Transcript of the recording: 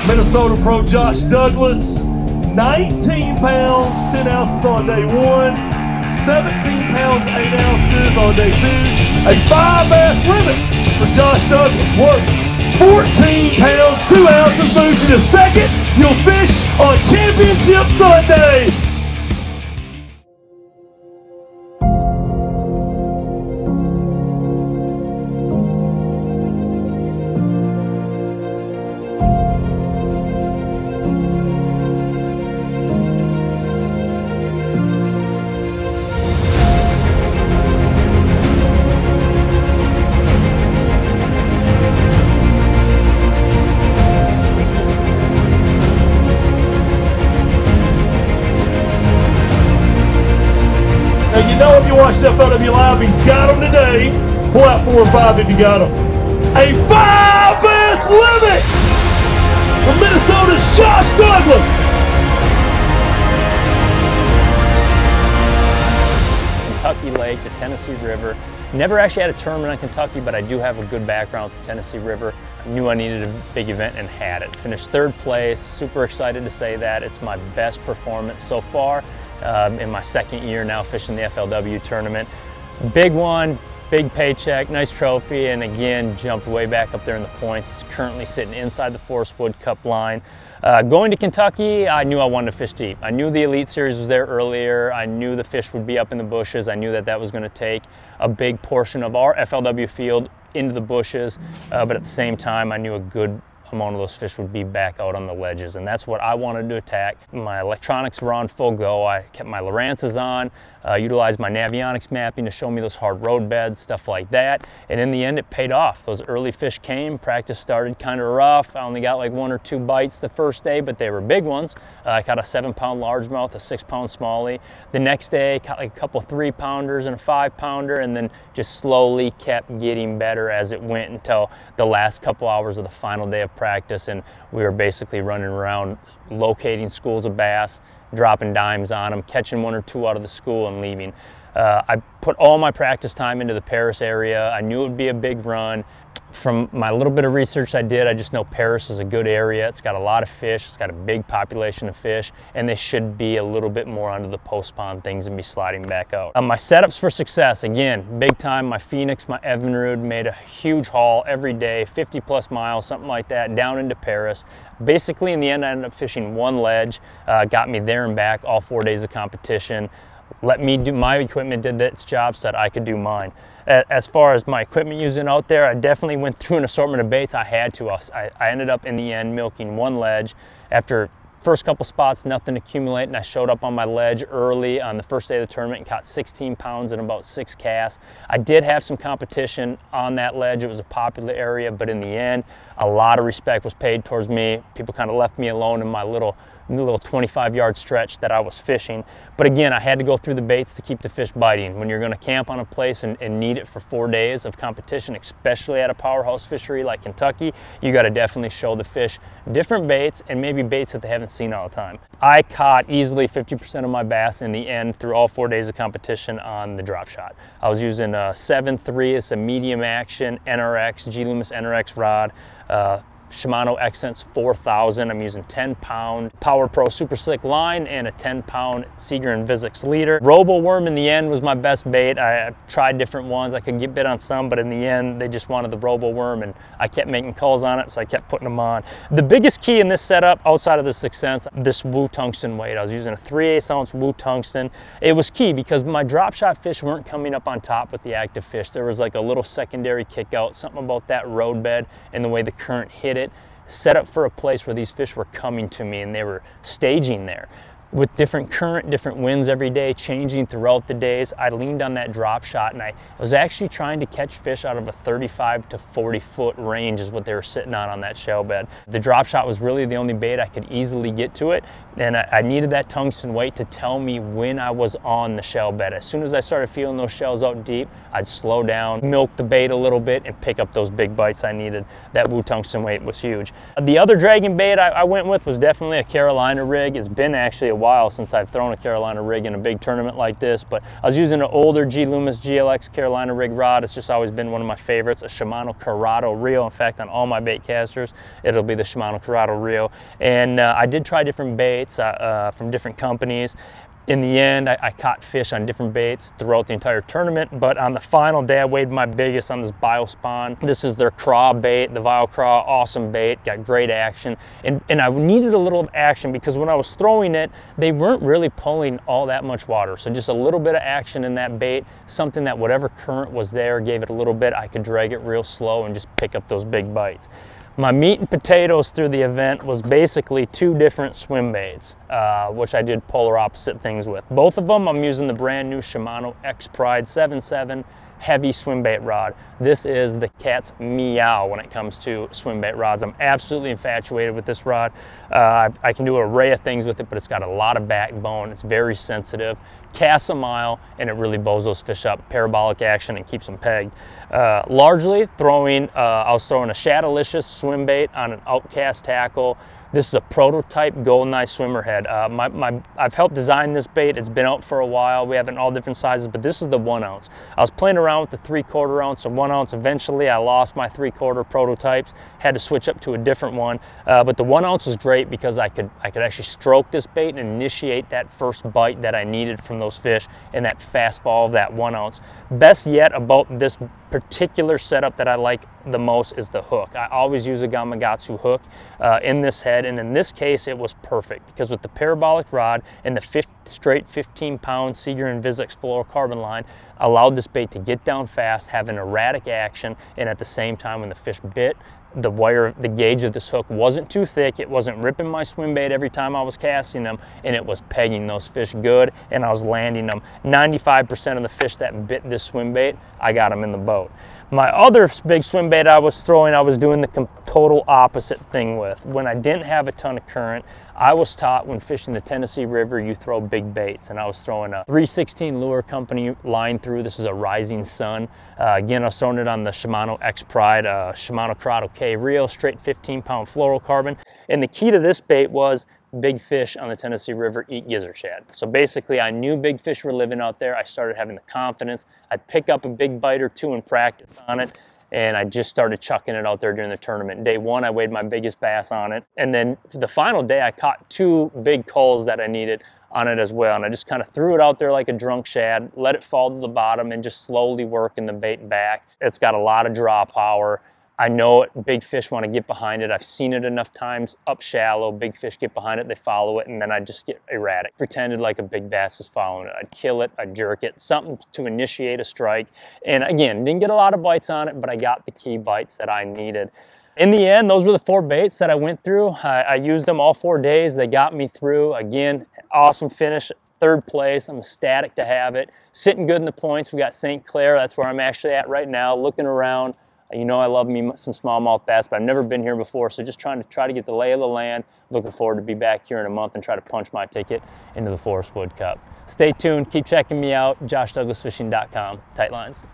Minnesota Pro Josh Douglas, 19 pounds, 10 ounces on day 1, 17 pounds, 8 ounces on day 2. A 5-bass limit for Josh Douglas, worth 14 pounds, 2 ounces, moves you to second. You'll fish on Championship Sunday. You know if you watched FLW Live, he's got them today. Pull out 4 or 5 if you got them. A 5-bass limit from Minnesota's Josh Douglas. Kentucky Lake, the Tennessee River. Never actually had a tournament on Kentucky, but I do have a good background with the Tennessee River. I knew I needed a big event and had it. Finished 3rd place, super excited to say that. It's my best performance so far. In my 2nd year now fishing the FLW tournament. Big one, big paycheck, nice trophy, and again, jumped way back up there in the points. Currently sitting inside the Forest Wood Cup line. Going to Kentucky, I knew I wanted to fish deep. I knew the Elite Series was there earlier. I knew the fish would be up in the bushes. I knew that that was going to take a big portion of our FLW field into the bushes, but at the same time, I knew a good amount of those fish would be back out on the ledges, and that's what I wanted to attack. My electronics were on full go. I kept my Lowrances on, utilized my Navionics mapping to show me those hard road beds, stuff like that, and in the end it paid off. Those early fish came, practice started kind of rough. I only got like 1 or 2 bites the first day, but they were big ones. I caught a 7-pound largemouth, a 6-pound smallie. The next day caught like a couple 3-pounders and a 5-pounder, and then just slowly kept getting better as it went until the last couple hours of the final day of practice, and we were basically running around locating schools of bass, dropping dimes on them, catching 1 or 2 out of the school and leaving. I put all my practice time into the Paris area. I knew it would be a big run. From my little bit of research I did, I just know Paris is a good area. It's got a lot of fish, it's got a big population of fish, and they should be a little bit more under the post pond things and be sliding back out. My setups for success, again, big time. My Phoenix, my Evinrude made a huge haul every day, 50+ miles, something like that, down into Paris. Basically, in the end, I ended up fishing 1 ledge, got me there and back all 4 days of competition. Let me do my equipment, did its job so that I could do mine. As far as my equipment using out there, I definitely went through an assortment of baits. I had to. I ended up in the end milking 1 ledge. After first couple spots, nothing accumulating. I showed up on my ledge early on the first day of the tournament and caught 16 pounds in about 6 casts. I did have some competition on that ledge. It was a popular area, but in the end, a lot of respect was paid towards me. People kind of left me alone in my little 25-yard stretch that I was fishing. But again, I had to go through the baits to keep the fish biting. When you're going to camp on a place and need it for 4 days of competition, especially at a powerhouse fishery like Kentucky, you got to definitely show the fish different baits and maybe baits that they haven't seen all the time. I caught easily 50% of my bass in the end through all 4 days of competition on the drop shot. I was using a 7.3, it's a medium action NRX, G Loomis NRX rod. Shimano Accents 4000. I'm using 10-pound Power Pro Super Slick line and a 10-pound Seeger and Vizix leader. Robo worm in the end was my best bait. I tried different ones. I could get bit on some, but in the end, they just wanted the robo worm, and I kept making calls on it, so I kept putting them on. The biggest key in this setup, outside of the 6 cents, this Woo tungsten weight. I was using a 3/8 ounce Woo tungsten. It was key because my drop shot fish weren't coming up on top with the active fish. There was like a little secondary kick out, something about that road bed and the way the current hit it, set up for a place where these fish were coming to me and they were staging there. With different current, different winds every day, changing throughout the days, I leaned on that drop shot and I was actually trying to catch fish out of a 35 to 40 foot range is what they were sitting on that shell bed. The drop shot was really the only bait I could easily get to it, and I needed that tungsten weight to tell me when I was on the shell bed. As soon as I started feeling those shells out deep, I'd slow down, milk the bait a little bit, and pick up those big bites I needed. That Woo tungsten weight was huge. The other dragging bait I went with was definitely a Carolina rig. It's been actually a while since I've thrown a Carolina rig in a big tournament like this, but I was using an older G Loomis GLX Carolina rig rod. It's just always been one of my favorites, a Shimano Corrado Rio. In fact, on all my bait casters, it'll be the Shimano Corrado Rio. And I did try different baits from different companies. In the end, I caught fish on different baits throughout the entire tournament, but on the final day, I weighed my biggest on this Biospawn. This is their craw bait, the Vile Craw, awesome bait, got great action. And I needed a little action because when I was throwing it, they weren't really pulling all that much water. So just a little bit of action in that bait, something that whatever current was there, gave it a little bit, I could drag it real slow and just pick up those big bites. My meat and potatoes through the event was basically 2 different swim baits, which I did polar opposite things with. Both of them, I'm using the brand new Shimano X Pride 7.7 heavy swim bait rod. This is the cat's meow when it comes to swim bait rods. I'm absolutely infatuated with this rod. I can do an array of things with it, but it's got a lot of backbone. It's very sensitive, casts a mile, and it really bows those fish up. Parabolic action and keeps them pegged. Largely I was throwing a Shadowlicious swim bait on an outcast tackle. This is a prototype Goldeneye swimmer head. I've helped design this bait. It's been out for a while. We have it in all different sizes, but this is the 1 ounce. I was playing around with the 3/4 ounce and 1 ounce. Eventually, I lost my 3/4 prototypes, had to switch up to a different one. But the 1 ounce was great because I could actually stroke this bait and initiate that first bite that I needed from those fish in that fast fall of that 1 ounce. Best yet about this particular setup that I like the most is the hook. I always use a Gamakatsu hook in this head, and in this case it was perfect because with the parabolic rod and the straight 15-pound Seeger and Vizix fluorocarbon line allowed this bait to get down fast, have an erratic action, and at the same time when the fish bit, the gauge of this hook wasn't too thick. It wasn't ripping my swim bait every time I was casting them, and it was pegging those fish good, and I was landing them. 95% of the fish that bit this swim bait, I got them in the boat. My other big swim bait I was throwing, I was doing the total opposite thing with. When I didn't have a ton of current, I was taught when fishing the Tennessee River, you throw big baits, and I was throwing a 316 lure company line through. This is a Rising Sun. Again, I was throwing it on the Shimano X Pride, Shimano Corrado K Reel, straight 15-pound fluorocarbon. And the key to this bait was big fish on the Tennessee River eat gizzard shad. So basically, I knew big fish were living out there. I started having the confidence. I'd pick up a big bite or two and practice on it, and I just started chucking it out there during the tournament. Day 1, I weighed my biggest bass on it, and then the final day, I caught 2 big culls that I needed on it as well, and I just kind of threw it out there like a drunk shad, let it fall to the bottom, and just slowly working the bait back. It's got a lot of draw power. I know it, big fish want to get behind it. I've seen it enough times up shallow, big fish get behind it, they follow it, and then I just get erratic. Pretended like a big bass was following it. I'd kill it, I'd jerk it, something to initiate a strike. And again, didn't get a lot of bites on it, but I got the key bites that I needed. In the end, those were the 4 baits that I went through. I used them all 4 days. They got me through. Again, awesome finish. 3rd place. I'm ecstatic to have it. Sitting good in the points. We got St. Clair. That's where I'm actually at right now, looking around. You know I love me some smallmouth bass, but I've never been here before, so just trying to get the lay of the land. Looking forward to be back here in a month and try to punch my ticket into the Forest Wood Cup. Stay tuned. Keep checking me out. JoshDouglasFishing.com. Tight lines.